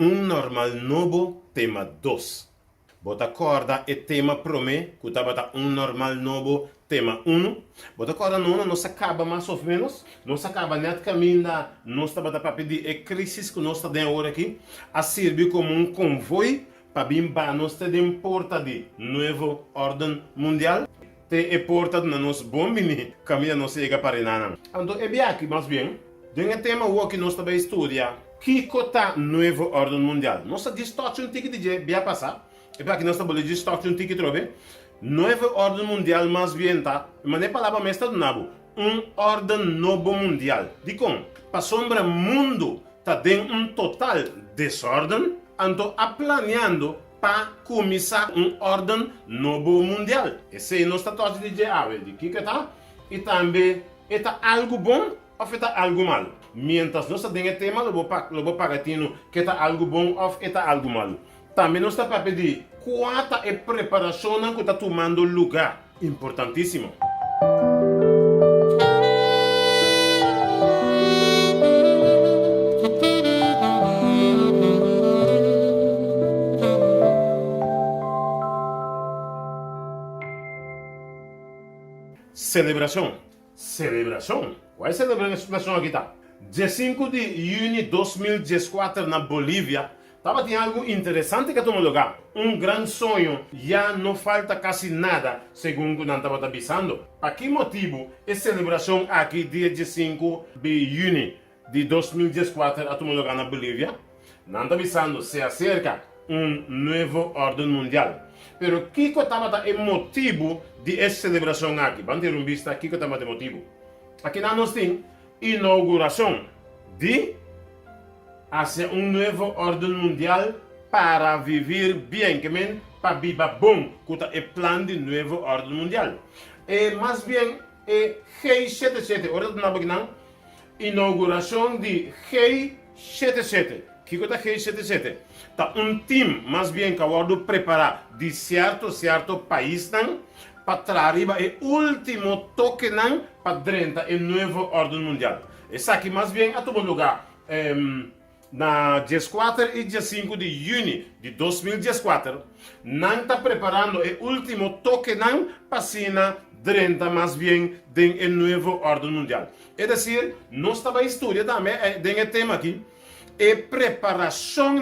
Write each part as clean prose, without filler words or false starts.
um normal novo tema 2. Bota corda e tema prome, que bota um normal novo tema 1. Bota corda não, nós acaba mais ou menos, nós acaba net caminho da nós bota para pedir a crise que nós está agora aqui, a servir como um convoio para vir para nós ter de porta de novo ordem mundial. Te é porta na nossa bombini, caminho não chega para nada. Então é bem aqui, mais bem, tem um tema que nós também estudar. Que cota novo ordem mundial? Nós distorce um ticket de bem passar. E para que nós estamos distorce um ticket trobe. Novo ordem mundial mais bem tá. Mas nem palavra mestra do nabo. Ordem novo mundial. De como? Para sombra mundo tá dentro total desordem. Então a planeando para começar ordem novo mundial. Esse é nosso tatuagem de de que tá? E também é algo bom ou é algo mal. Mientras nós temos tema, eu vou pagar que está algo bom ou está algo mal. Também nós estamos para pedir qual é a preparação que está tomando lugar. Importantíssimo. Celebração. Celebração? Qual é a celebração aqui? Tá? Dia 5 de junho de 2014 na Bolívia, tinha algo interessante que tomou lugar. Um grande sonho, já não falta quase nada, segundo nós estava avisando. Por que motivo a celebração aqui, dia 5 de junho de 2014, a tomou lugar na Bolívia? Nós estamos avisando, se acerca novo ordem mundial. Pero o que estava o motivo de essa celebração aqui? Vamos ter uma vista aqui que estava o motivo. Aqui nós temos inauguração de hacer novo ordem mundial para viver bem, que para viver bom, que é o plano de novo ordem mundial. E mais bem, é G77, ora não inauguração de G77. O que é G77? Tá time, mais bem, que eu preparar de certo país para trazer o último toque para dentro do novo ordem mundial. Esse aqui, mais bem, a todo lugar. Na dia 4 e dia 5 de junho de 2014, não está preparando o último toque para cima dentro, mais bem, do novo ordem mundial. É decir, nós estamos estudando também o tema aqui. E preparação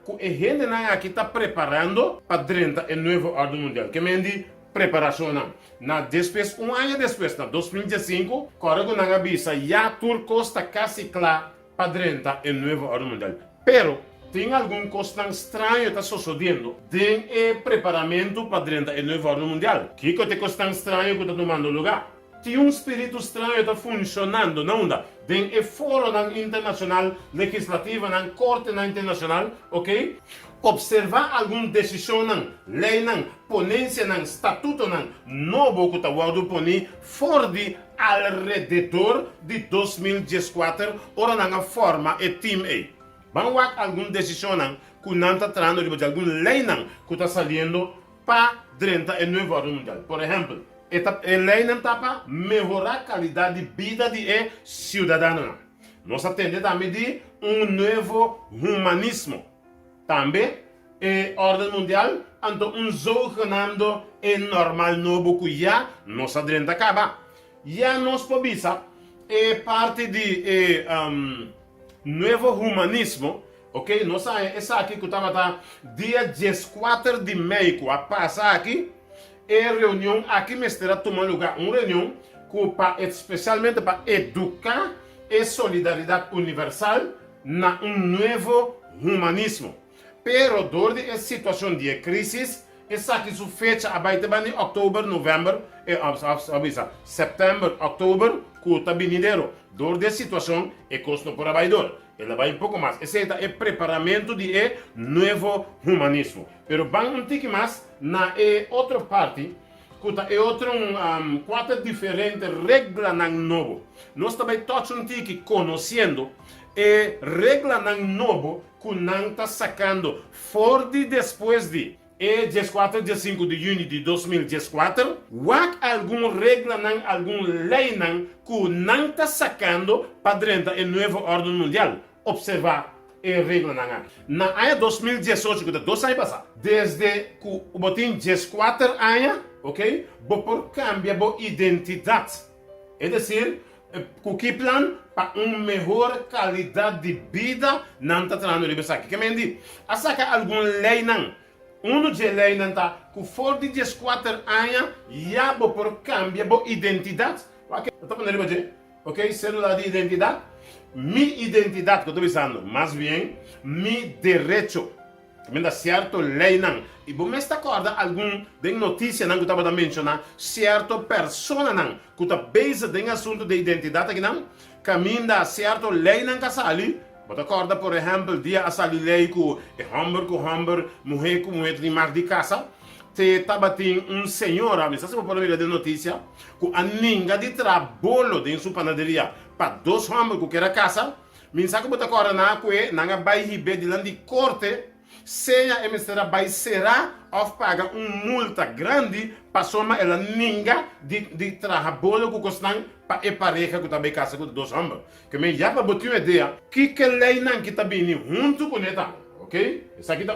que a gente aqui está preparando para dentro do novo ordem mundial. Que me preparação depois, ano depois, na 2015, corrego na avisa, já Turco está quase claro para dentro do novo ordem mundial. Pero tem algum coisa estranho que está sucedendo tem o preparamento para dentro do novo ordem mundial. Que é coisa estranho que está tomando lugar? Tem espírito estranho que está funcionando, não dá? Tem o fórum internacional, legislativo, na corte internacional, ok? Observar alguma decisão, lei, ponência, estatuto, novo que está pondo fora de alrededor de 2014, ora na forma e time. Vamos ver alguma decisão que não está trazendo de alguma lei que está saindo para dentro do novo ordem mundial. Por exemplo, a lei está para melhorar a qualidade de vida de cidadão. Nós atendemos também de novo humanismo. Também, a ordem mundial, então jogo chamado normal novo que já nós adrenta acaba. Já nós podemos parte de novo humanismo, ok? Nós essa aqui que estava dia 14 de maio a passar aqui. Reunião aqui me estará tomando lugar uma reunião que especialmente para educar e solidariedade universal na novo humanismo. Pero durante a situação de crise, essa aqui se fecha abaixo de outubro, novembro, setembro, outubro, que está vindo. Durante a situação é custo por abaixo. Ela vai um pouco mais. Esse é o preparamento de novo humanismo. Pero vamos um pouco mais na outra parte, que é outra quatro diferentes regras novo. Nós também todos um pouco conhecendo regra novo que não está sacando fora de depois de dia 4, dia 5 de junho de 2014, há alguma regra, alguma lei que não está sacando para dentro do novo ordem mundial. Observar e regla nanga. Na ano 2018, que é 2 anos passados, desde que o botim 14 anos, ok? Bo por cambia bo identidade. É decir, o que plan para uma melhor qualidade de vida não está trazendo liberdade. Que me diz, a saca algum lei não. De lei não está, que for de 14 anos, já bo por cambia bo identidade. Ok? Estou falando, ok? Célula de identidade. Mi identidade que eu estou pensando, mais bem, mi direito. Também dá certo lei não. E você está acordando algum de notícia não que eu estava mencionando, certo persona não, que está base de assunto de identidade aqui não, caminho da certo lei não que sali. Você acorda, por exemplo, dia a sali lei que homem, mulher com mulher de mar de casa. Te tabatin senhor, mas se você pode ver de notícia, que a ninga de trabalho de sua panaderia para 2 homens que quer casa, minha que você agora na vai ribe de lá de corte, senha a emissora vai será ou paga multa grande para soma ela ninga de trabalho que costam para pareja que também casa com 2 homens. Que me já para botar uma ideia, que lei não que está bem junto com ela. Ok? Essa aqui tá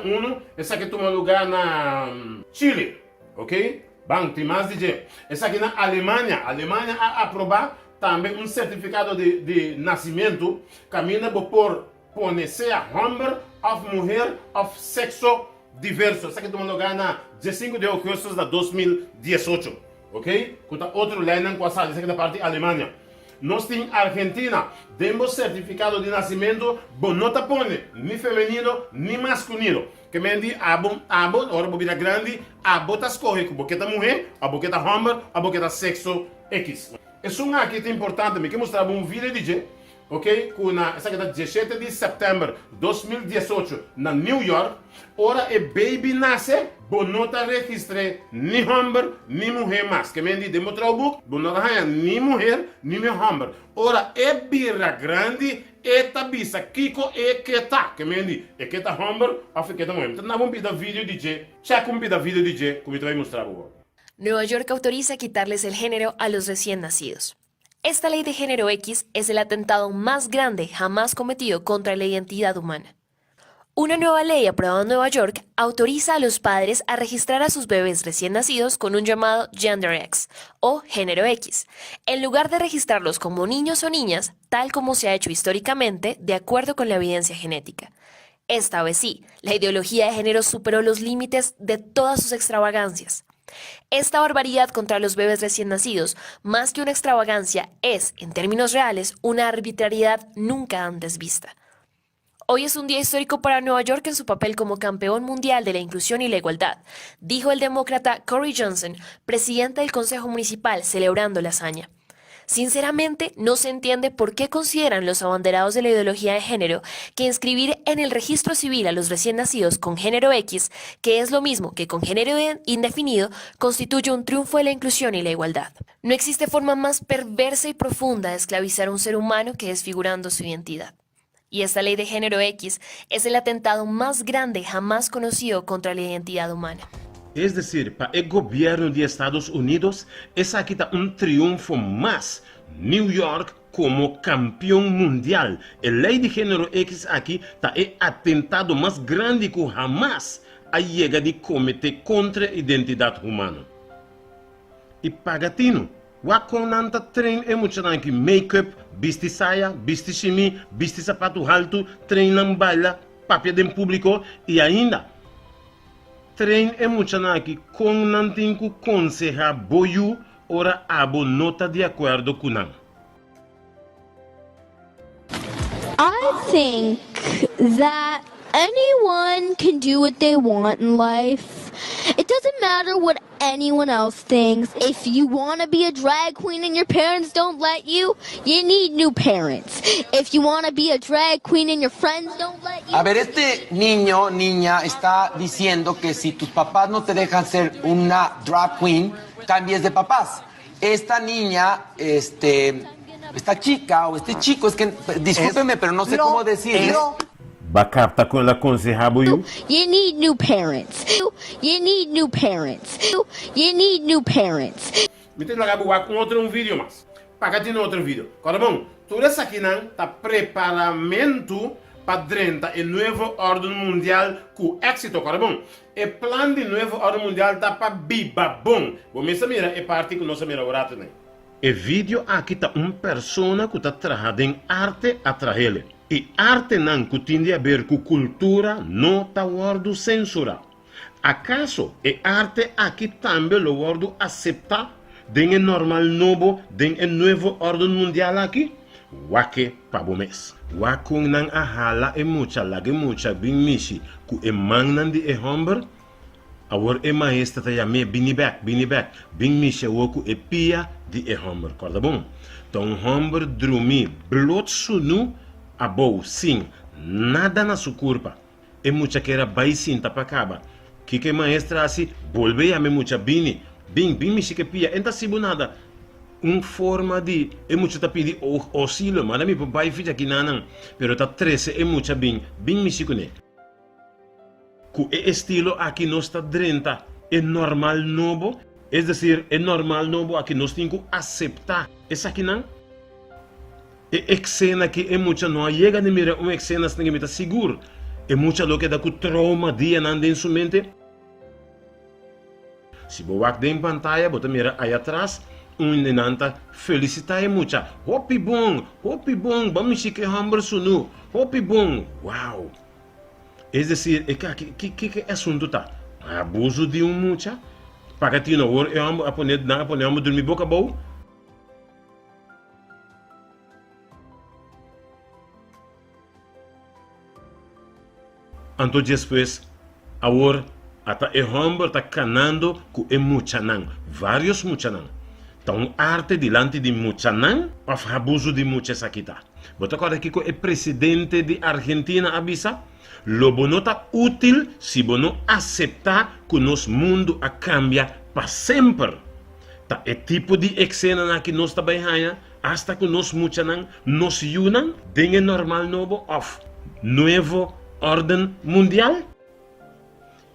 essa aqui toma lugar na Chile, ok? Bom, tem mais DJ. Essa aqui na Alemanha. A Alemanha a aprovar também certificado de nascimento, caminha por conhecer a homem ou mulher ou sexo diverso. Essa aqui toma lugar na 15 de agosto de 2018, ok? Com outro lei não passado, essa aqui da parte da Alemanha. Nós temos Argentina, temos certificado de nascimento, bom, não tá põe nem feminino, nem masculino. Que me diz, ora bobina grande, tá escorre com boqueta mulher, a boqueta homem, a boqueta sexo X. Isso aqui é importante, me que mostrar um vídeo de ok? Essa aqui é 17 de setembro de 2018, na New York. Ora, o baby nasce, bom, não tá registrado nem homem, nem mulher mais. Que me diz, demonstra o book, bom, não tá nem mulher, nem homem. Ora, é birra grande, eta bisa, kiko e keta. Que me diz, é keta homem, ou keta mulher. Então, nós vamos pedir vídeo DJ, check um pedir vídeo DJ, como eu vou mostrar agora. Nueva York autoriza quitarles el género a los recién nacidos. Esta ley de género X es el atentado más grande jamás cometido contra la identidad humana. Una nueva ley aprobada en Nueva York autoriza a los padres a registrar a sus bebés recién nacidos con un llamado Gender X o género X, en lugar de registrarlos como niños o niñas, tal como se ha hecho históricamente de acuerdo con la evidencia genética. Esta vez sí, la ideología de género superó los límites de todas sus extravagancias. Esta barbaridad contra los bebés recién nacidos, más que una extravagancia, es, en términos reales, una arbitrariedad nunca antes vista. Hoy es un día histórico para Nueva York en su papel como campeón mundial de la inclusión y la igualdad, dijo el demócrata Corey Johnson, presidente del Consejo Municipal, celebrando la hazaña. Sinceramente, no se entiende por qué consideran los abanderados de la ideología de género que inscribir en el registro civil a los recién nacidos con género X, que es lo mismo que con género indefinido, constituye un triunfo de la inclusión y la igualdad. No existe forma más perversa y profunda de esclavizar a un ser humano que desfigurando su identidad. Y esta ley de género X es el atentado más grande jamás conocido contra la identidad humana. Es decir, para el gobierno de Estados Unidos, esa aquí está un triunfo más. New York como campeón mundial. El ley de género X aquí está el atentado más grande que jamás ha llegado de cometer contra la identidad humana. Y pagatino, wakonanta trein emocionante make-up, viste saia, viste chimi, viste sapato alto, treinam baila, papel de público e ainda trein emocionante com nantinco conseja boyu ora abo nota de acordo com nan. I think that anyone can do what they want in life. It doesn't matter what anyone else thinks. If you want to be a drag queen and your parents don't let you, you need new parents. If you want to be a drag queen and your friends don't let you... A ver, este niño, niña, está diciendo que si tus papás no te dejan ser una drag queen, cambies de papás. Esta niña, esta chica o este chico, es que, discúlpeme, pero no sé cómo decirle. Bacapta com ela aconselhar boyu. You need new parents. You need new parents. You need new parents. Me tem que com outro vídeo mais. Paga de outro vídeo. Agora bom, tudo isso aqui não tá preparamento para dentro el nuevo orden mundial con éxito, carabón. El plan de nuevo orden mundial está para bibabón. Vos me mira, es parte que no se mira ahora, né? El vídeo aqui está uma persona que está trabajando en arte atrás ele. E arte não que tem a ver com cultura não está guardo censura. ¿Acaso el arte aquí también lo guardo aceptar den el normal novo, den el nuevo orden mundial aquí? Wake pabomes. Wakung nang ahala e mucha lage mucha bin mishi ku e mangnan di e homber. Awor e maestra ta yame bini back, bin mishi woku e pia di e homber. Corda bom? Ton homber drumi blot sunu abou sim nada na su culpa. E mucha que era baisin tapacaba. Que maestra assim, volve a me mucha bini, bin mishi que pia, enta sibunada. Forma de mucho ta pidi oscilo, mas mi papai fica aqui nanan, pero ta 13 mucha bin mishi kune. Ku estilo aqui não está drenta, é normal novo, es decir, é normal novo aqui nós temos que aceitar. Essa aqui não? É cena que é mucha não chega de mirar uma cena sem que me tá seguro. É mucha lo que dá com trauma dia nanda em sua mente. Se você ver em pantalla, você mira aí atrás, nenanta felicitar mucha. Hopi bom, vamos que hambre sunu. Hopi bom, wow. Es decir, que assunto tá? Abuso de mucha? Para ti não, eu a poner dormir boca boa? Então depois, agora, até o homem está canando com o muchanan, vários muchanan. Então, arte delante de muchanan, para abuso de muchas aqui tá. Você agora aqui com o presidente de Argentina avisa, lo bono tá útil se bono aceitar que nosso mundo a cambia para sempre. Tá é tipo de cena que nós também há, hasta que nós muchanan nos unan, den normal novo of novo orden mundial.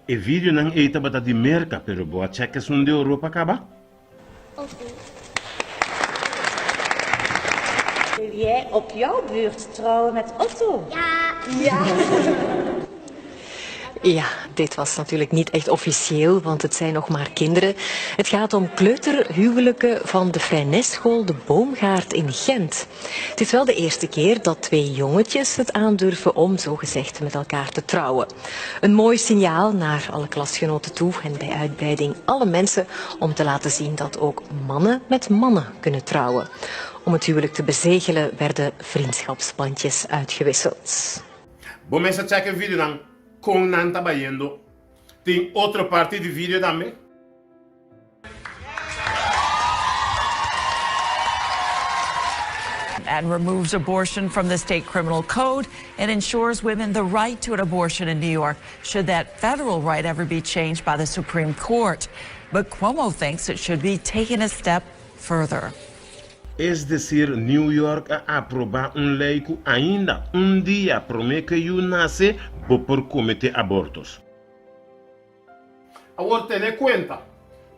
E vídeo não é para de merca, pero boa check is de Europa acaba. Wil jij op jouw beurt trouwen met Otto? Ja. Ja, dit was natuurlijk niet echt officieel, want het zijn nog maar kinderen. Het gaat om kleuterhuwelijken van de Freineschool De Boomgaard in Gent. Het is wel de eerste keer dat 2 jongetjes het aandurven om zogezegd met elkaar te trouwen. Een mooi signaal naar alle klasgenoten toe en bij uitbreiding alle mensen om te laten zien dat ook mannen met mannen kunnen trouwen. Om het huwelijk te bezegelen werden vriendschapsbandjes uitgewisseld. Bom, essa check vídeo não. Com não trabalhando. Tem outra parte de vídeo também. And removes abortion from the state criminal code and ensures women the right to an abortion in New York, should that federal right ever be changed by the Supreme Court. But Cuomo thinks it should be taken a step further. Es decir, New York a aprobar lei que ainda dia promete que eu nasce por cometer abortos. Agora, tenha conta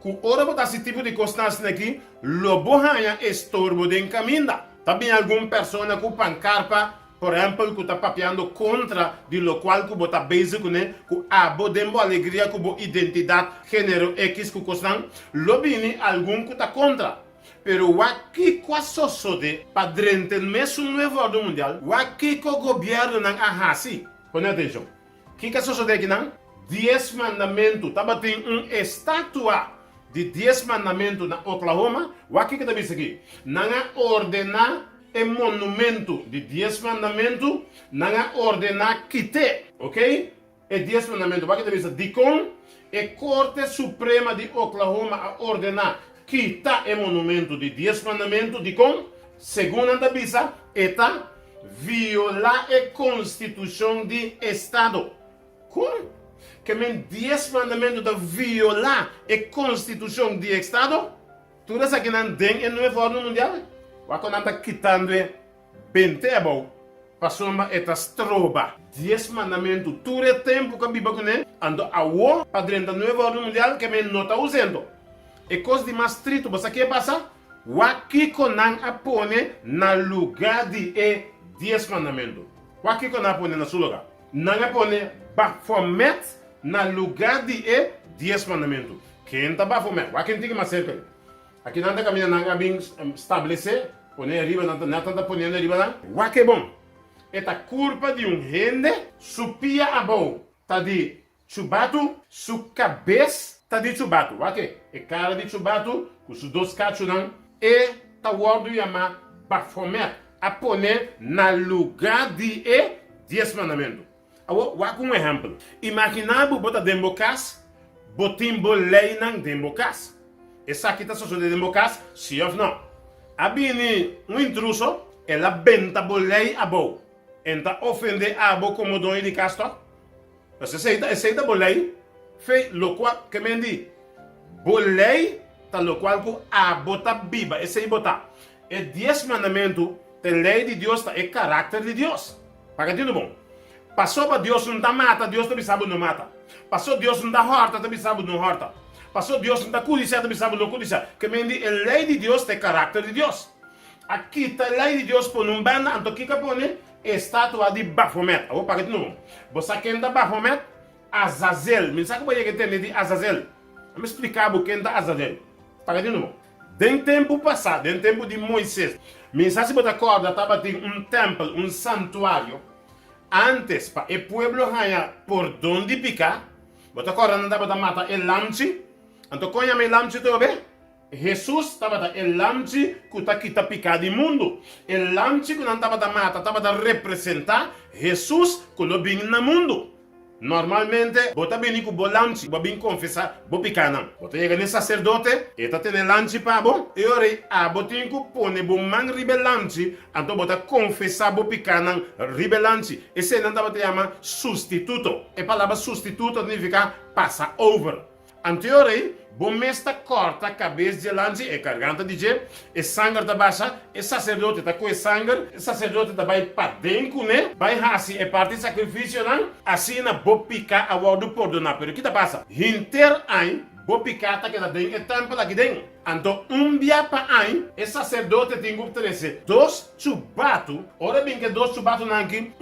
que ora botar esse tipo de constância aqui, lo bohanha estorbo de encaminda. Também alguma pessoa que pancarpa, por exemplo, que está papeando contra de lo qual que bota basic, né, que abo dembo alegria que bo identidade gênero X que costan, lo bini algum que está contra. Pero o aqui quase de para dentro do mesmo novo ordem mundial, o aqui que o governo não arrasa. Põe atenção. O que é isso aqui não? 10 mandamentos. Tava tem estátua de 10 mandamentos na Oklahoma. O aqui que tá vendo aqui? Não ordenar monumento de 10 mandamentos, não ordenar quite, ok? É 10 mandamentos. O aqui tá vendo? Dicom é Corte Suprema de Oklahoma a ordenar quitar o monumento de 10 mandamentos, de com, segundo a bisa, está violar a Constituição de Estado. Como? Que men 10 mandamentos de violar a Constituição de Estado? Tudo isso aqui não tem no Fórum Mundial? O que não está quitando é bentebo, passou esta estroba. 10 mandamentos, todo o tempo que a Bíblia conhece, ando a o padrão do Fórum Mundial que men não está usando. E coisa de mais trito, você quer passar? O aqui que não apone na lugar de 10 mandamentos. Waki ko na pone na su lugar. Nanga pone Baphomet na lugar de 10 mandamentos. Quem tá Baphomet? Waki tem que mais cerca. Aqui nada caminha nanga bem estabelecer, pone arriba na tanta ponendo arriba lá. Waki é bom. Esta culpa de rende supia a boa. Tá de chubatu, su cabeça tá de chubatu. Waki? É cara de chubatu, com os dois cachos não. E tá guardo yama Baphomet. A poner na lugar de 10 mandamentos. Vou um exemplo. Imaginava bota dembocas, botimbo lei não dembocas. Essa aqui está só de dembocas, sim ou não? Abini intruso, ela benta bolei a bo. Enta ofende a bo como dono de castor. Essa é bolei, fei lo qual que me di. Bolei tá lo qual que a bota biba, esse aí botar. É 10 mandamentos. A lei de Deus é caráter de Deus. Para que tudo bom? Passou para Deus não mata, Deus também sabe não mata. Passou Deus não horta, também sabe não horta. Passou Deus não codiciar, também sabe não codiciar. Que me diz, a lei de Deus é caráter de Deus. Aqui está a lei de Deus por um banda, então que põe estátua de Baphomet. Vou para que tudo bom? Você quem da Baphomet? Azazel. Me sabe que tem de Azazel? Vamos explicar quem da Azazel. Para que tudo bom? Dem tempo passado, dem tempo de Moisés. Mensagem bota corda, estava tem templo, santuário. Antes, para o pueblo ganhar por onde picar, bota corda não estava mata el lamchi. Então, quando eu me lamchi também, Jesus estava el lamchi que está aqui picar do mundo. El lamchi que não estava mata, estava representar Jesus que lo vem no mundo. Normalmente, bota bem com o lanche, bota bem confessar, bota picar não. Bota chega nesse sacerdote, e tá tendo lanche para bom, e ora a botinho que põe bom man ribelanche, então bota confessar, bota picar não ribelanche. Esse não dá para chamar substituto. E a palavra substituto significa passa over. Anteriormente, bom mesta corta a cabeça de lanche e garganta de je, e sangue da baixa, e sacerdote tá com sangue, e sacerdote tá vai para dentro, né? Vai assim, é parte de sacrifício, não? Assim na bo picar a word por donar, pero que tá passa? Hinter ein, bo picar tá que tá dentro, é templo aqui dentro. Então, dia para ein, e sacerdote tem que oferecer 2 chubatos, ora bem que 2 chubatos não aqui,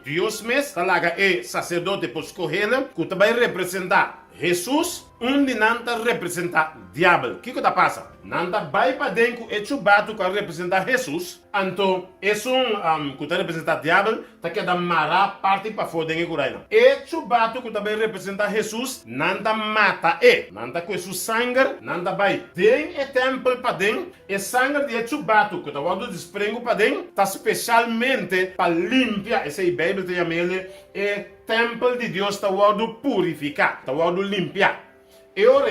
Deus mesmo, tá lá é sacerdote por escolher, que tá vai representar Jesus, de nanta representa diabo. O que está passa? Nanta vai para dentro e chubato que representa Jesus. Então, é que está representa diabo, tá que dá mará parte para fora dentro Ucrânia. E chubato que também representa Jesus, nanta mata nanta com seu sangue, nanta vai dentro e templo para dentro. E sangue de chubato que está guardado desprengo para dentro, tá especialmente para limpar. Essa é a Bíblia tem a mele e templo de Deus está guardado purificar, está guardado limpar. E ora,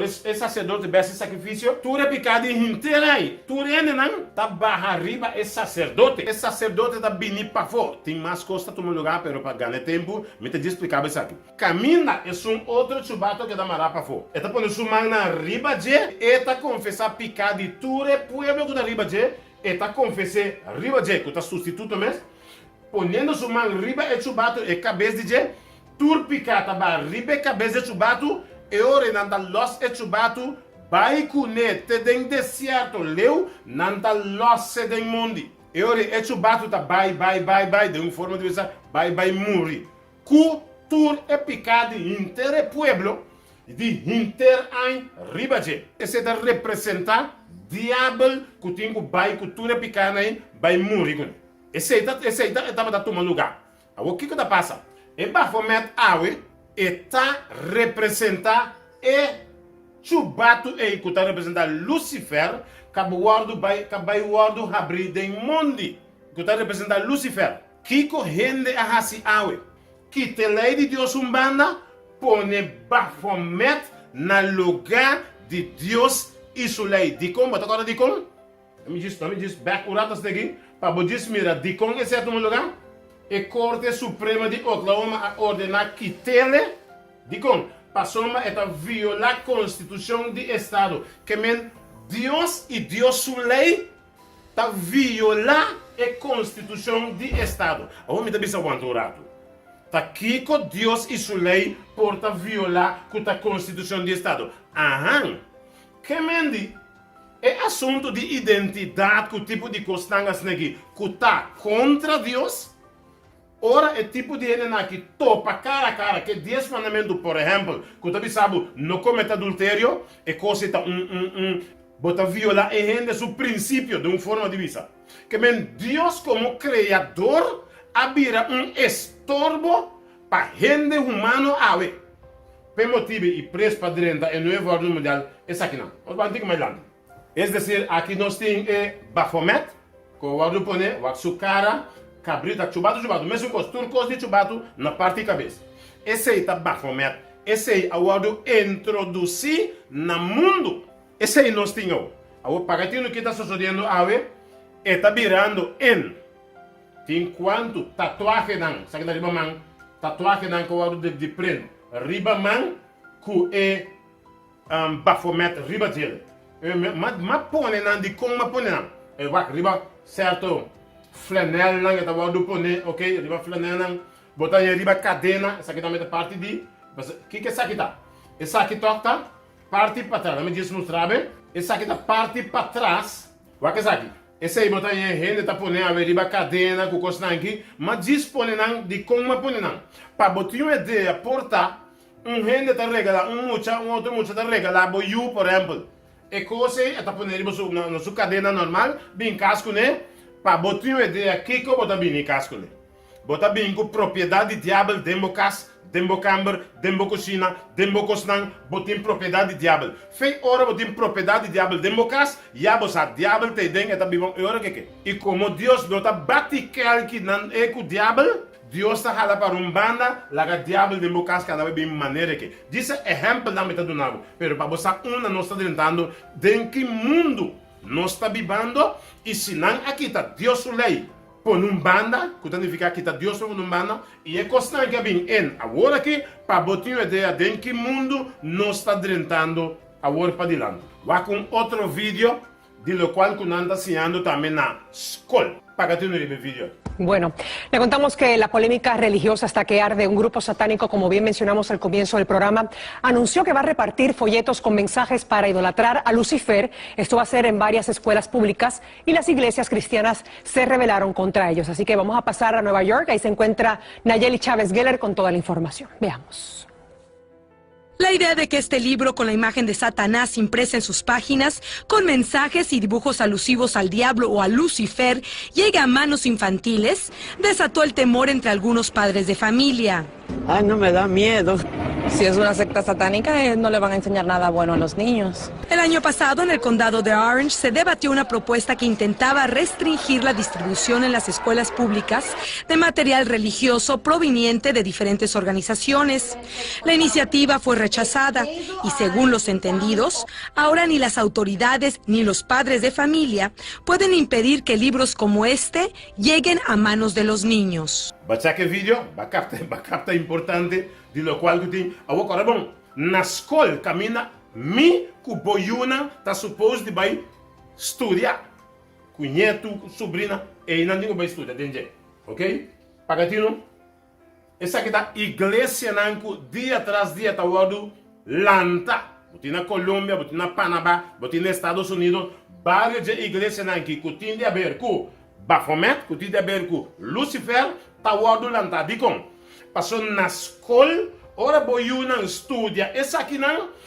esse sacerdote desse sacrifício, tu é picado inteiro aí. Tu não tá barra arriba esse sacerdote. Esse sacerdote tá bem para fora. Tem mais coisas no lugar, pero para ganhar tempo, me te explicar isso aqui. Camina é outro chubato que dá mará para fora. Eta põe sua mão na riba de, eta confessar picado de tu é pueblo que da riba de, eta confessar riba de, que tá substituto mesmo. Ponendo sua mão riba é chubato e cabeça de, tu picado tá riba e cabeça de chubato. E ora nanta los e chubato vai cunete den deserto leu nanta los se den mundi. E ora e chubato tá vai de uma forma de pensar vai muri. Cu tur e picado inter pueblo de inter ein ribaje. Esse da representar diabo que tem que vai que tur e picado aí vai muri. Esse tá da toma lugar. O que tá passa? E Baphomet awe está representar e chubato e que está representar Lucifer, que vai guardo abrir de mundi, que está representar Lucifer. Kiko rende a hasi awe, que te lei de Deus umbanda, pone Baphomet na lugar de Deus e sua lei. Dicom, bota agora Dicom? Me diz, back uratas daqui, para você mirar, Dicom é certo no lugar? E Corte Suprema de Oklahoma a ordenar que tele, digo, passou a violar a Constituição do Estado. Que men Deus e Deus sua lei tá violar a Constituição do Estado. Vamos me dar isso aguantado. Tá aqui com Deus e sua lei por violar a Constituição do Estado. Aham. Que men é assunto de identidade, que tipo de costangas aqui, que tá contra Deus. Ora é tipo de gente que topa cara a cara, que 10 mandamentos, por exemplo, que você sabe, não cometa adultério, é coisa bota violar e rende su princípio de uma forma de vista. Que Deus como criador abrirá estorbo para gente humano a ver. Por motivo e preço para dentro do novo ordem mundial, é aqui não. Vamos para mais lá. É decir, aqui nós temos Baphomet, que o ordem põe, o sua cara, cabrita, chubado, mesmo com os turcos de chubado na parte da cabeça. Esse aí está Baphomet. Esse aí é o ordem introduzir no mundo. Esse aí nós temos. O pagatino que está sucedendo agora está virando em. Tem quanto tatuagem não? Sabe que riba man? Tatuagem não que o ordem de prendo. Riba man que é Baphomet riba dele. Mas põe não de como mas põe não. É o riba certo. Flanel não que está o ordem põe, ok? Riba flanel não. Botar em riba cadena. Essa aqui também é parte de. O que é essa aqui tá? Essa aqui toca. Parte para trás, me diz mostrar bem. Essa aqui tá parte para trás. O que é aqui? Esse aí botar em rende tá pondo a veriba cadena com coisa aqui, mas diz põe não de como põe não. Para botar uma ideia portar rende tá regala, outro mucha tá regala, boiu por exemplo. E coisa aí tá pondo na sua cadena normal, bem casco né? Para botar uma ideia aqui que botar bem casco né. Botar bem com propriedade diabo dentro casa. Dembo camber, dembo cozinha, dembo cosnan, botin propriedade diabo. Fei ora botin propriedade diabo dembo cas, ya bosa diabo te den eta bibon ora que. E como Deus nota bati que nan eco diabo, Deus ta hala para banda, laga diabo dembo cas cada vez bem maneira que. Dice exemplo na meta do nabo, pero para bosa una nós está tentando den que mundo nós está vivendo e se não aqui tá Deus lei. Por banda, que significa que Deus por banda, e é constante que vem agora aqui, para botar uma ideia de que mundo nós está tentando agora para diante. Vai com outro vídeo, de lo qual que nós está ensinando também na escola. Para que tenha vídeo. Bueno, le contamos que la polémica religiosa está que arde. Un grupo satánico, como bien mencionamos al comienzo del programa, anunció que va a repartir folletos con mensajes para idolatrar a Lucifer. Esto va a ser en varias escuelas públicas y las iglesias cristianas se rebelaron contra ellos. Así que vamos a pasar a Nueva York. Ahí se encuentra Nayeli Chávez Geller con toda la información. Veamos. La idea de que este libro con la imagen de Satanás impresa en sus páginas, con mensajes y dibujos alusivos al diablo o a Lucifer, llegue a manos infantiles, desató el temor entre algunos padres de familia. Ay, no me da miedo. Si es una secta satánica, no le van a enseñar nada bueno a los niños. El año pasado, en el condado de Orange, se debatió una propuesta que intentaba restringir la distribución en las escuelas públicas de material religioso proveniente de diferentes organizaciones. La iniciativa fue rechazada y, según los entendidos, ahora ni las autoridades ni los padres de familia pueden impedir que libros como este lleguen a manos de los niños. Bachaque vídeo, bacapta importante, de lo cual que tem. Agora bom, na escola camina mi cuboyuna tá suposto de vai estudar, cunheto, sobrinha, e não digo vai estudar, entende? Ok? Pagatino, essa aqui tá igreja nanco dia atrás dia tá wado lanta, botin na Colômbia, botin na Panamá, botin nos Estados Unidos, várias igrejas nanco que tem de ver com Baphomet, que tem de ver com Lucifer. Tawado lanta dicom. Passou na escola, ora boiuna estudia. Essa aqui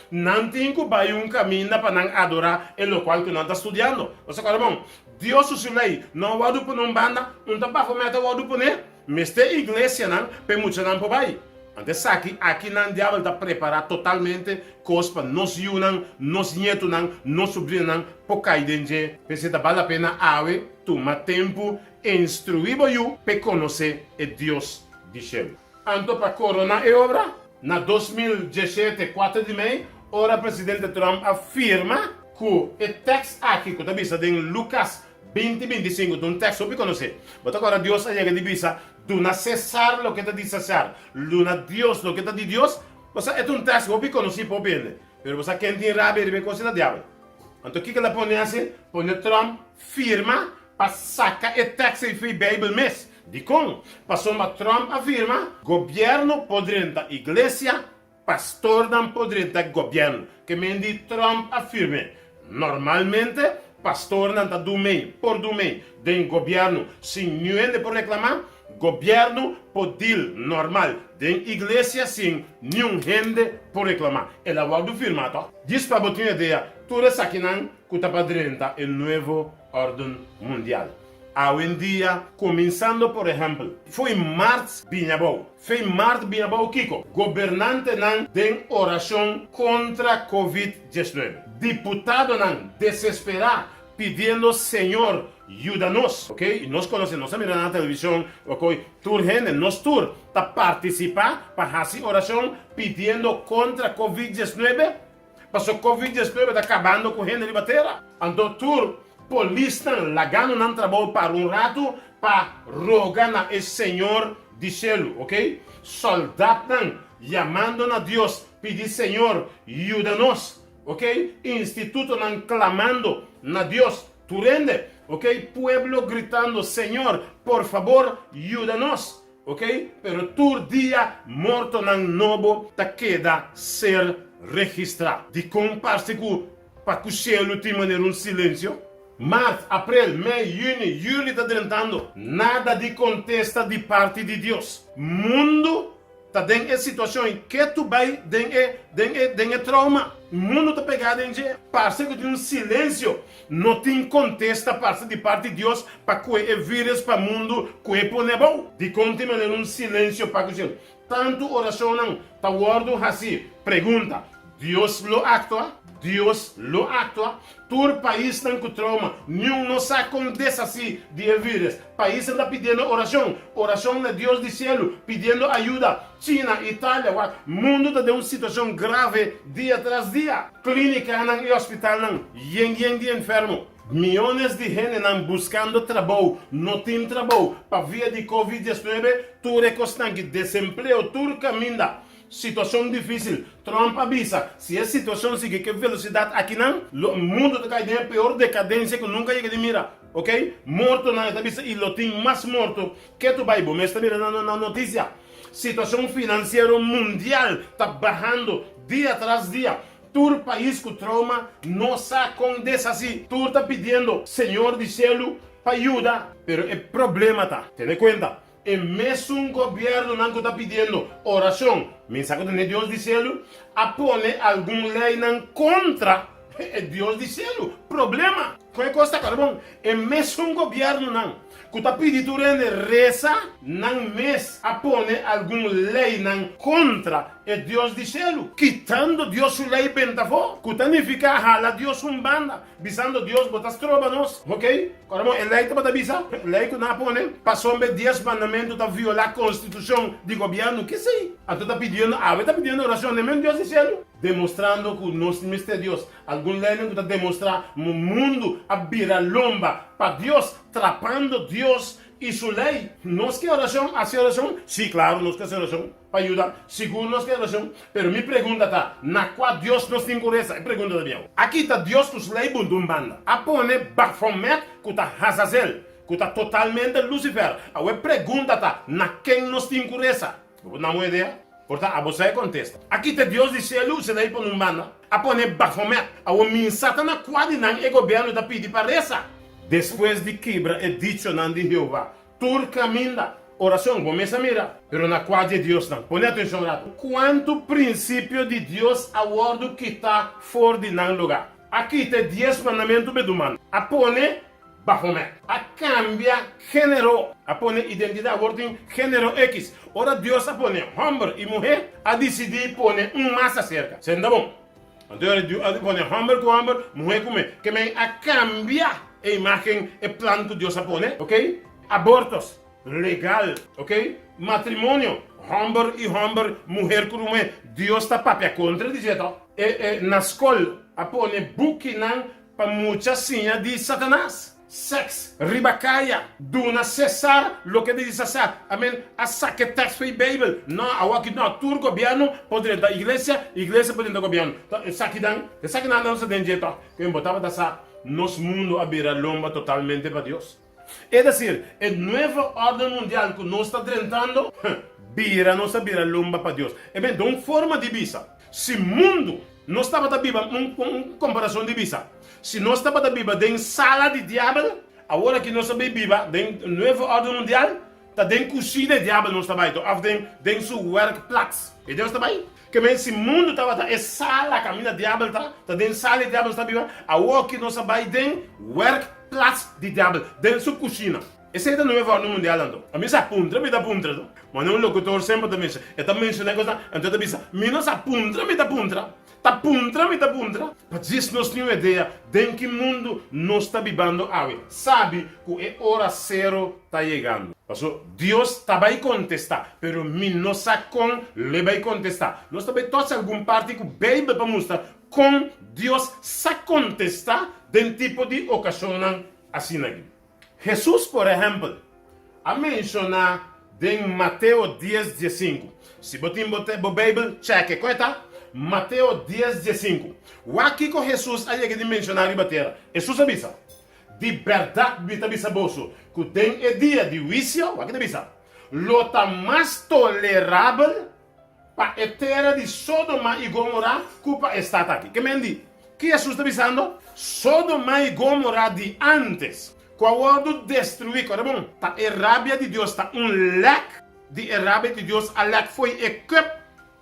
não tem que vai caminho para não adorar é o qual que não está estudando. Você fala bom, Deus o lei não vai por não banda, não tá para comer tá vai por né. Mas tem igreja não, para muito não para vai. Antes aqui não diabo está preparado totalmente coisa para nós unam, nós nieto não, nós sobrinho não, para cair dentro. Porque tá vale a pena ave, tomar tempo instruir eu para conhecer o Deus de céu. Anto para corona e obra, na 2017, 4 de maio, ora o presidente Trump afirma que o texto aqui, que está visto em Lucas 20:25, um texto para conhecer. Mas agora Deus chega de vista, do não cessar o que está de cessar, do não Deus o que está de Deus, você é um texto para conhecer para aprender. Mas você quem tem rabia de ver coisa da diabo. Então o que ela põe assim? Põe Trump firma para sacar o texto e foi Bíblia mesmo. De como? Passou uma Trump afirma, governo podrenta igreja, pastor não podrenta governo. Que mendi Trump afirma, normalmente pastor não está do meio, por do meio, do governo, sem ninguém por reclamar, governo podil normal, den igreja sem nenhum gente por reclamar. Ela vai do firmado. Diz para botar uma ideia, tudo isso aqui não custa para drenta o novo ordem mundial. Hoje em dia, começando por exemplo, foi março binhabou. Foi março binhabou Kiko. Governante não tem oração contra Covid-19. Deputado não desesperar pedindo Senhor ajuda-nos, ok? E nós conhecemos, nós miramos na televisão, ok? Tur gente, nós tur, tá participar para fazer oração pedindo contra Covid-19. Porque o Covid-19 está acabando com a gente de batera. Então tur polícia lagando não trabalho para rato para rogar na Senhor de céu, ok? Soldado chamando a Deus, pedir Senhor, ajuda-nos, ok? Instituto não clamando na Deus, tu rende, ok? Pueblo gritando, Senhor, por favor, ajuda-nos, ok? Pero tu dia morto não novo ta queda ser registrado. De comparse para que o céu te maneira silêncio. Março, abril, maio, junho, julho está drentando. Nada de contesta de parte de Deus. Mundo está dentro de situação que tu vai dentro trauma. Mundo está pegado em jeito. Parece que tem silêncio. Não tem contesta de parte de Deus para que o vírus para o mundo que é bom. De continuar silêncio para que o tanto oração não. Está guardando assim. Pergunta. Deus lo actua? Deus lo actua. Todo país está com trauma. Nenhum não sabe acontece assim de vírus. País está pedindo oração. Oração de Deus do céu. Pedindo ajuda. China, Itália. O mundo está em uma situação grave dia tras dia. Clínica e hospital não. Yen de enfermo. Milhões de gente não buscando trabalho. Não tem trabalho. Para via de Covid-19. Tudo é constante. Desemprego. Tudo caminha. Situação difícil, Trump avisa, se a situação seguir que velocidade aqui não, o mundo está caindo em pior decadência que nunca chega de mira, ok? Morto na avisa e lo tem mais morto que tu vai, mas está mirando na notícia, situação financeira mundial está bajando dia tras dia, todo país com trauma não sabe condessa assim, tu está pedindo, Senhor do céu, para ajuda, pero o problema tá, tem conta. E mesmo governo não está pedindo oração, mensagem de Deus do céu, apone algum lei não contra Deus do céu. Problema. Que costa, carbão? E mesmo governo não. Que está pedindo reza, não mes apone algum lei não contra Deus do céu. Quitando Deus a lei pentafó. Que significa hala Deus banda. Bisando Deus botas trova nós. Ok? Carbão, a lei está bisa. Lei que não apone. Passou 10 mandamentos para violar a Constituição de governo. Que sei? Então está pedindo oração de Deus do céu. Demonstrando que nós temos Deus. Algum lei que está demonstrando o mundo a virar lomba para Deus, trapando Deus e sua lei. Nós que oração, hacer oração? Sim, claro, nós que hacer oração para ajudar. Seguro nós que oração. Pero minha pergunta está, na qual Deus nos tem cureza? É pergunta da minha. Aqui está Deus com sua lei bundumbanda. Apone Baphomet que está Hazazel, que está totalmente Lucifer. A pergunta está, na quem nos tem cureza? Vou dar uma ideia. Portanto, a você contesta. Aqui está Deus de céu, se daí por um banda. A pôr Baphomet. A o minsata na quadra não é governo da pedir para essa. Depois de quebra é dicho não de Jeová. Tur caminha. Oração, começa a mirar. Pero na quadra de Deus não. Põe atenção, rato. Quanto princípio de Deus a ordem que está fora de não lugar. Aqui está 10 mandamentos do humano. A pôr Baphomet. A cambia gênero. A pôr identidade, ordem gênero X. Ora Deus a pôr homem e mulher a decidir pôr massa cerca. Sendo bom. Então Deus a pôr homem com homem, mulher com mulher. Que me a cambia a imagem e plano que Deus a pôr, ok? Abortos, legal, ok? Matrimônio, homem e homem, mulher com mulher. Deus está papia contra, dizer na escola a pôr buquinão para muitas senhas de Satanás. Sex, ribacaia, duna cessar, lo que diz cessar. Amém. A saque tax foi Bíblia. Não, a que não, todo governo pode da igreja pode da governo. Saque não se tem jeito. Quem botava dessa nosso mundo a virar lomba totalmente para Deus. É dizer, a nova ordem mundial que nós está tentando, vira lomba para Deus. É bem, de uma forma de vista. Se mundo não estava da Bíblia, uma comparação de vista. Se nós estamos da Bíblia em sala de diabo, agora que nós estamos Bíblia em nova ordem mundial, tá den cozinha diabo não está bem, of den su workplaats. E Deus está bem? Que men esse mundo tá é sala caminha diabo tá den sala diabo está viva, a walk não está bem den workplaats de diabo, den su cozinha. Esse é o novo ordem mundial, então. A mim se apunta, me dá punta. Mas um locutor sempre também diz, eu também mencionei coisa, então eu digo, me não se apunta, me dá punta. Tá punta, me dá punta. Mas isso nós temos uma ideia de que mundo nós está vivendo hoje. Sabe que a hora zero está chegando. Deus está vai contestar, pero me não sabe com le vai contestar. Nós também todos algum parte que bebe para mostrar com Deus sabe contestar de tipo de ocasião assim aqui. Jesus, por exemplo, a mencionar em Mateus 10:15. Se você botar a Bíblia, cheque, corta? Mateus 10:15. O aqui que Jesus aí que mencionar a terra. Jesus avisa. De verdade, me avisa bolso. Que tem o dia de juízo, o aqui avisa. Lota mais tolerável para a terra de Sodoma e Gomorra que para está aqui. Que me diz? Que Jesus está avisando? Sodoma e Gomorra de antes. Quando destruir, bom, tá a rábia de Deus, tá leque de rábia de Deus, a leque foi equipe,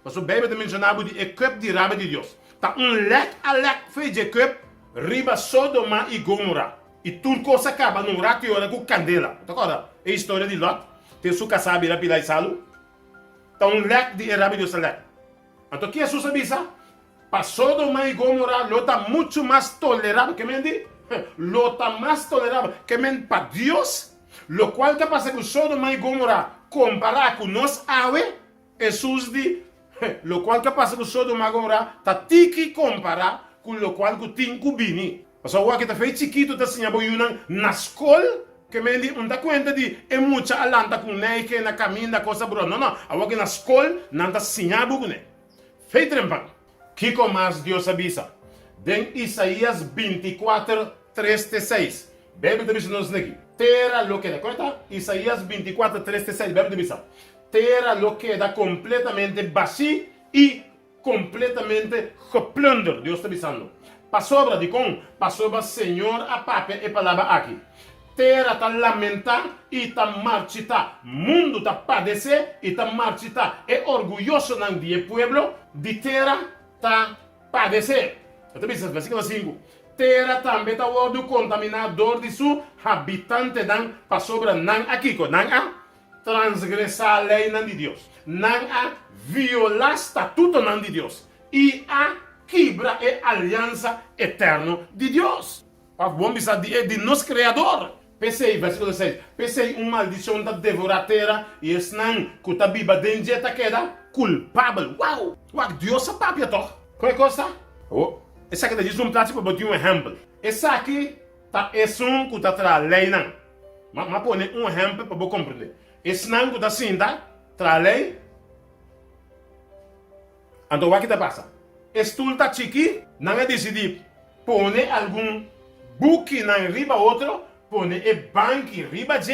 mas o Bíblia te mencionava de equipe de rábia de Deus. Tá leque, a leque foi de equipe, riba Sodoma e Gomorra. E tudo coisa acaba num rato e hora com candela. Tá agora? É a história de Lot, tem sua casa vira pila e salo. Tá leque de rábia de Deus, a leque. Então, o que Jesus avisa? Para Sodoma e Gomorra, Lot tá muito mais tolerável, que me diz? Lo está más tolerable que para Dios, lo cual que pasa con Sodoma y Gomorra comparar con nos ave, Jesús di, lo cual que pasa con Sodoma y Gomorra, está tiki comparar con lo cual que tinku bini. O sea, que está fei chiquito, está sinha boyuna nascol, que me di, un da cuenta di, é mucha alanta con nei que na caminha cosa bro. No, agora que nascol, nanta sinha bugune. Fei trempan. Kiko mais Dios avisa. Den Isaías 24:3-6. Bíblia diz nos aqui. Terra lo que da, corta? Isaías 24:3-6. Bíblia diz. Terra lo que da completamente vacío e completamente geplunderd. Deus está avisando. Pasobra de com, pasobra Senhor a papel e palavra aqui. Terra está lamentar e está marchita. Mundo está padecer e está marchita. É orgulhoso não de pueblo de terra está padecer. Então, versículo 5. Terra também está o contaminador de seu habitante dan para sobre não aqui, não a transgressar a lei de Deus, não a violar o estatuto de Deus e a quebrar a aliança eterna de Deus. Vamos dizer de nosso Criador. Pensei, versículo 6. Pensei maldição da devorar a terra e esse não que está viva dentro da queda culpável. Uau! Deus é papia, toch? Qual é a coisa? Esse aqui diz prato para botar exemplo. Esse aqui tá que está traz lei não. Mas põe exemplo para você compreender. Esse não que está assim, tá? Traz lei. Então o que está passa? Esse tudo tá chique, não é decidir pôr algum buque na riba outro, pôr banco riba de.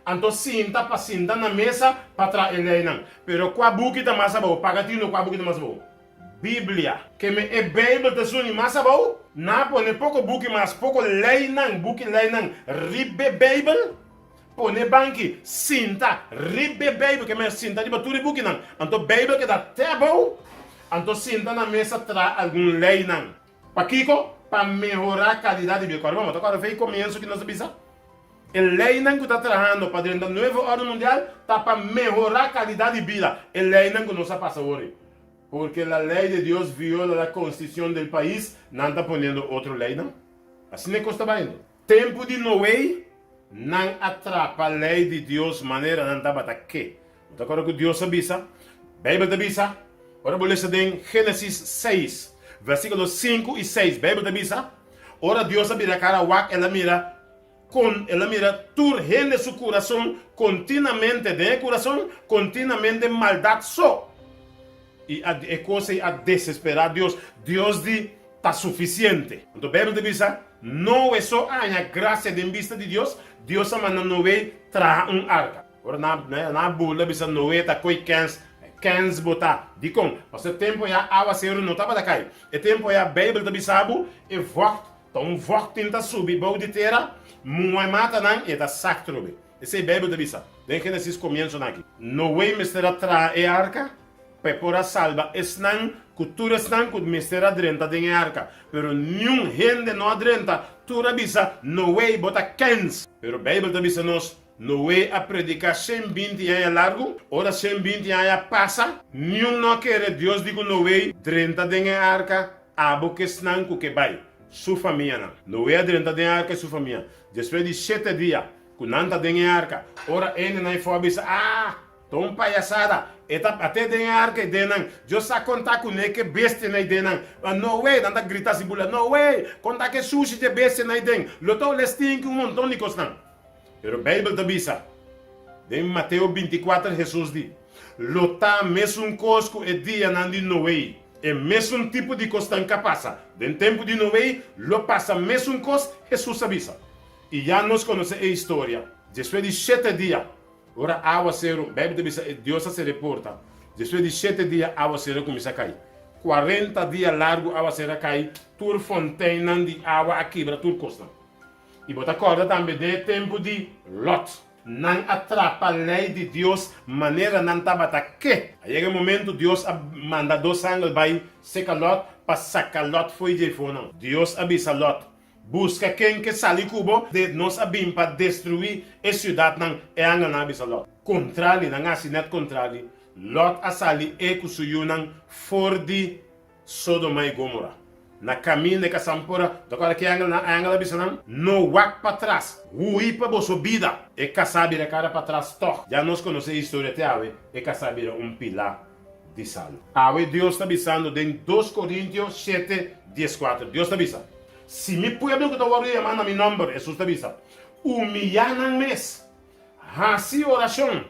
Então sinta para sentar na mesa para trazer lei não. Pero qual buque tá mais bom? Pagatino qual buque tá mais bom? Bíblia, que me é Bíblia da sua massa bom, na pone pouco buque mas pouco lei não, buque lei não, ribe Bíblia, pone banque, cinta, ribe Bíblia, que me cinta de baturi buque não, então Bíblia que dá até bom, então cinta na mesa traz algum lei não, para Kiko, para melhorar a qualidade de vida, vamos, agora vem começo que nós precisa, a lei não que está trabalhando para dentro da nova ordem mundial, está para melhorar a qualidade de vida, a lei não que nós passa hoje. Porque a lei de Deus viola a Constituição do país, não está ponendo outra lei, não? Assim não está indo. Tempo de Noé não atrapa a lei de Deus, maneira não estava aqui. Então, agora que Deus avisa, a Bíblia avisa, agora vou ler em Gênesis 6, versículos 5 e 6. A Bíblia avisa, ora Deus avisa, cara, ela mira turgendo seu coração, continuamente de coração, continuamente maldade só. E a coisa a desesperar Deus está suficiente. Então, a Bíblia diz, não é só a graça de vista de Deus manda Noé trazer arca. Agora, na Bíblia diz, Noé está com 15 botar. Digo, mas o tempo é a água se não estava da cair. O tempo é a Bíblia diz, e vogt, então vogt tenta subir, bom de terra, muito mata não, e da sac trube. Esse é a Bíblia da Bisa. Em Gênesis começa aqui. Noé mistera trae a arca, pepora salva esnan, cultura esnan, que mistera adrenta tem a arca. Pero nenhum gente não adrenta, tura Bisa, Noé bota 15. Pero a Bíblia da Bisa nos, Noé a predicar 120 anos largo, ora 120 anos passa, nenhum não quer, Deus digo Noé, drenta tem a arca, abo que esnan, que vai. Sua família, Noé adrenta tem a arca, sua família. Depois de 7 dias, kunanta den arca. Ora ene na ifobisa tom palhaçada. Eta até den arca denan. Eu sa contar com que beste na denan. No way, nanda grita sibula. No way, conta que sushi de beste na den. Lotou lestin que montão de costan. Pero Bíblia da bisa. Em Mateus 24 Jesus diz: Lota mesmo cosco e dia nandi Noé. É mesmo tipo de costan que passa. Den tempo de Noé, lo passa mesmo cos Jesus avisa. E já nós conhecemos a história. Depois de 7 dias, ora a água será, Deus se reporta. Depois de 7 dias, a água será começa a cair. 40 dias largo, a água será cair. Tur fonteina de água a quebra, tur costa. E você acorda também do tempo de Lot. Não atrapa a lei de Deus, maneira não estava que. Aí é o momento Deus manda 2 anjos vai secar Lot, para sacar Lot foi de fora. Deus avisa Lot. Busca quem que sali cubo de nos abim para destruir a cidade não é a na bisa Lot. Contrário, não há sinet contrário. Lot a sali e kusuyu não for de Sodoma e Gomorra. Na caminho de Casampora, da qual que é a angla bisa não, no wak para trás. Ui para boa subida. E Casabira cara para trás toc. Já nós conhecemos a história até ave. E Casabira pilar de sal. Ave Deus está avisando em 2 Coríntios 7:14. Deus está avisando. Se mi pueblo que te voy a llamar a mi nombre, Jesús te avisa, humillan mes, hace oración,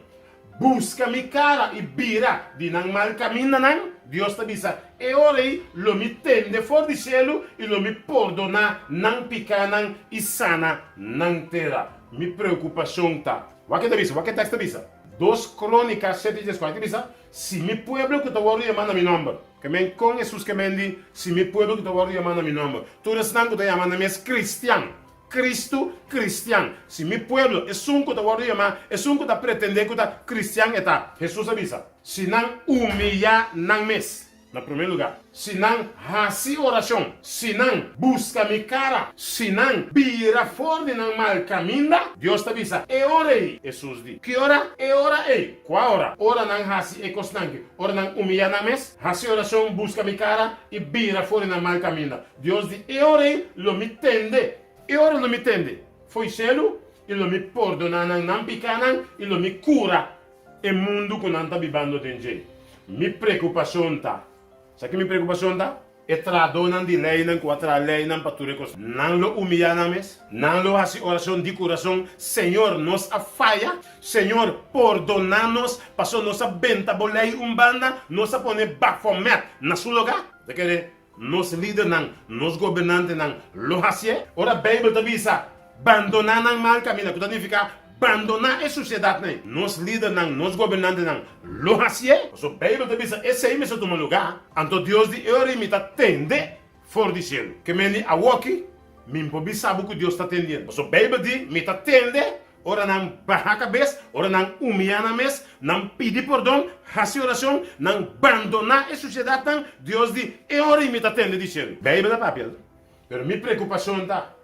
busca mi cara y vira, dinan mal camino, Dios te avisa, e orei, lo mi tende for di cielo y lo mi perdona, nan picanan y sana, nan tera. Mi preocupación está. ¿Wa que te avisa? ¿Wa que texto te avisa? 2 Crónicas 7:14 te avisa, si mi pueblo que te voy a llamar a mi nombre, que me con Jesús que me di, si mi pueblo que te voy a llamar a mi nombre, tú eres que te llaman a mí es cristiano, Cristo cristiano. Si mi pueblo es un que te voy a llamar, es un que te pretende que te cristiano está. Jesús avisa, si no humilla nan mes. En primer lugar, si no hace oración, si no busca mi cara, si no vira fuera de mal camino, Dios te avisa, e orei, Jesús di. ¿Qué hora? E ora e. ¿Cuál hora? Ora no hace e constante. Ora no humilla na mes, hace oración, busca mi cara y vira fuera de mal camino. Dios di, e orei, lo mi tende. E ora lo mi tende. Foi cielo, e lo mi perdona nan picanan, e lo mi cura el mundo que não está vivendo dentro. Mi preocupação está. Sabe que minha preocupação está? É tradonan de lei, não quatro lei, não para tudo isso. Não lo humilhar na mesa, não lo hace oração de coração. Senhor, nos a falha. Senhor, perdonar-nos, passou nossa benta, bolei banda, nos a poner bafomet na seu lugar. De querer, nos líder não, nos governantes não, lo hace. Ora, a Bíblia te avisa, abandonar não mal caminho, que significa abandonar a sociedade, nos líderes, nos governantes, lo hace. So, Bíblia te avisa, esse aí me se toma lugar. Então, Deus diz, eu imita tende fora do céu. Que me diz, a walkie, me pobi sabe que Deus está tendendo. So, Bíblia diz, me está tende, ora não barra a cabeça, ora não humilhar na mesa, não pedir perdão, fazer oração, não abandonar a sociedade, Deus diz, eu imita tende do céu. Bíblia é papel. Mas minha preocupação está,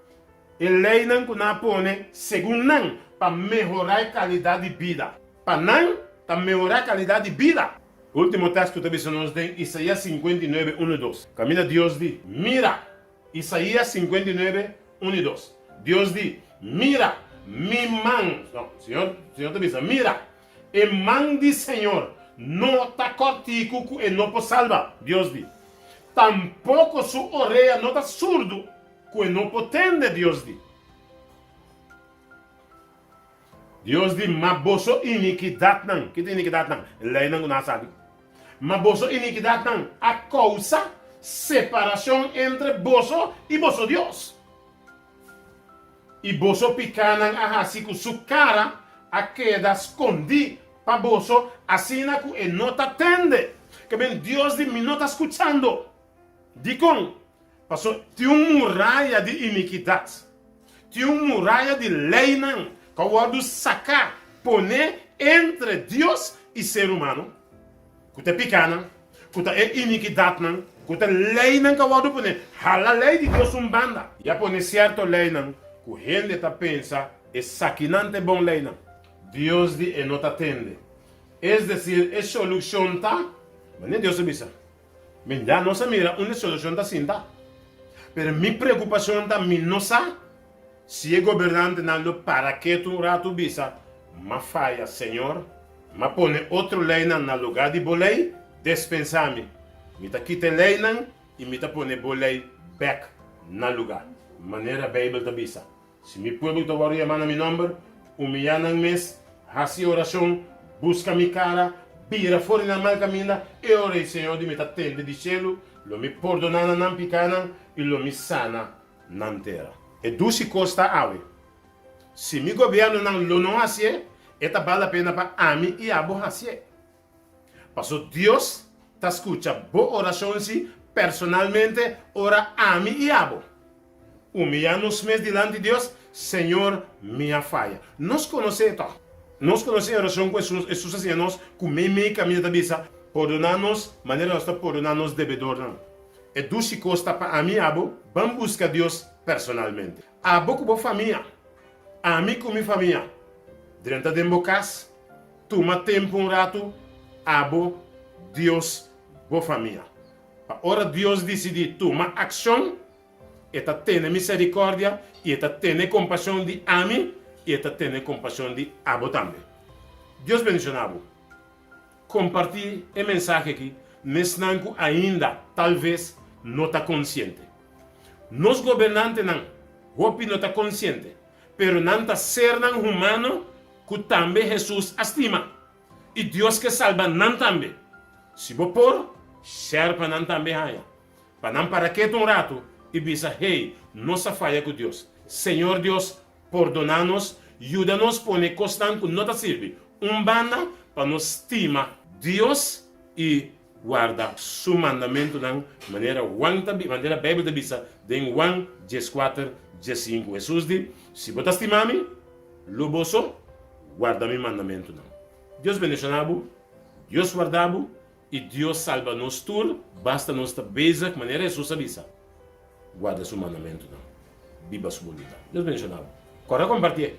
a lei não pone, segundo não, para melhorar a qualidade de vida. Para não, para melhorar a qualidade de vida. O último texto que você nos tem, Isaías 59, 1 e 2. Camina Deus diz, mira, Isaías 59, 1 e 2. Deus diz, mira, mi mão, não, Senhor te diz, mira, a mão do Senhor não está cortico e não pode salvar. Deus diz, tampouco sua orelha não está surdo que não pode entender. Deus diz. Deus diz, mas boso iniquidade não. Que tem iniquidade não? Lei não sabe. Mas boso iniquidade não. A causa separação entre boso e boso Deus. E boso picana a assim com sua cara a queda escondi para boso assim que ele não está atende. Que bem Deus diz, me não está escutando. Dicon, passou tem muralha de iniquidade. Tem muralha de lei não. Kawadu sacar, poner entre Dios y ser humano. Kuta picana, kuta iniquidad nan, kuta lei nan kawadu poner. Hala lei de Dios banda. Ya pone cierto lei nan, ku gente ta pensa, es saquinante bon lei nan. Dios di e no te atende. Es decir, es solución ta, mané Dios se visa. Men ya no se mira una solución ta cinta. Pero mi preocupación ta mi no sa, si el gobernante nando para que tu rato visa, ma falla, Señor, ma pone otro ley nan na lugar de bolei, dispensame. Mi ta quite ley nan y mi ta pone bolei back na lugar. Manera Bible ta visa. Si mi pueblo te va a llamar a mi nombre, humillan mes, hace oración, busca mi cara, vira fuori na mal camina e ora il Signore mi attende di cielo, lo mi perdona nan picana e lo mi sana nan terra. E tu si costa ave. Si mi governo nan lo no hace, eta vale la pena para ami y abo hace. Paso Dios te escucha bo oración si personalmente ora ami y abo. Humillarnos mes delante de Dios, Señor, minha falha. Nos conhece esto. Nos conhece a oração com Jesus ancianos, com meio caminho da bisa, perdonar-nos, maneira nós perdonar-nos devedor não. E do se costa para a mim, abo, vamos buscar Deus personalmente. Abo com a família, a mim com minha família. Dentro de bocas, toma tempo rato, abo, Deus, boa família. A hora Deus decide tomar ação, eta tiene misericórdia e eta tiene compaixão de a mim, e eta tiene compaixão de abo também. Deus bendicionado. Compartilhe a mensagem aqui, mesmo ainda, talvez, não está consciente. Nos governantes não, hopi não está consciente, pero não está ser não humano, que também Jesus estima. E Deus que salva não também. Se vou pôr, serve não também haya. Para não para que um rato, e dizer, hey, nossa falha com Deus. Senhor Deus, perdonar-nos, ajuda-nos, põe constante que não te serve. Banda para nos estimar Deus e guardar seu mandamento de maneira a Bíblia diz, em Juan 14, 15. Jesus diz, se você estimar-me, luboso, guarda meu mandamento. Deus bendicionado, Deus guardado e Deus salva-nos tudo, basta nos estar beijar de maneira Jesus avisa. Guarda seu mandamento. Viva sua vida. Deus bendicionado. Corre a compartilhar.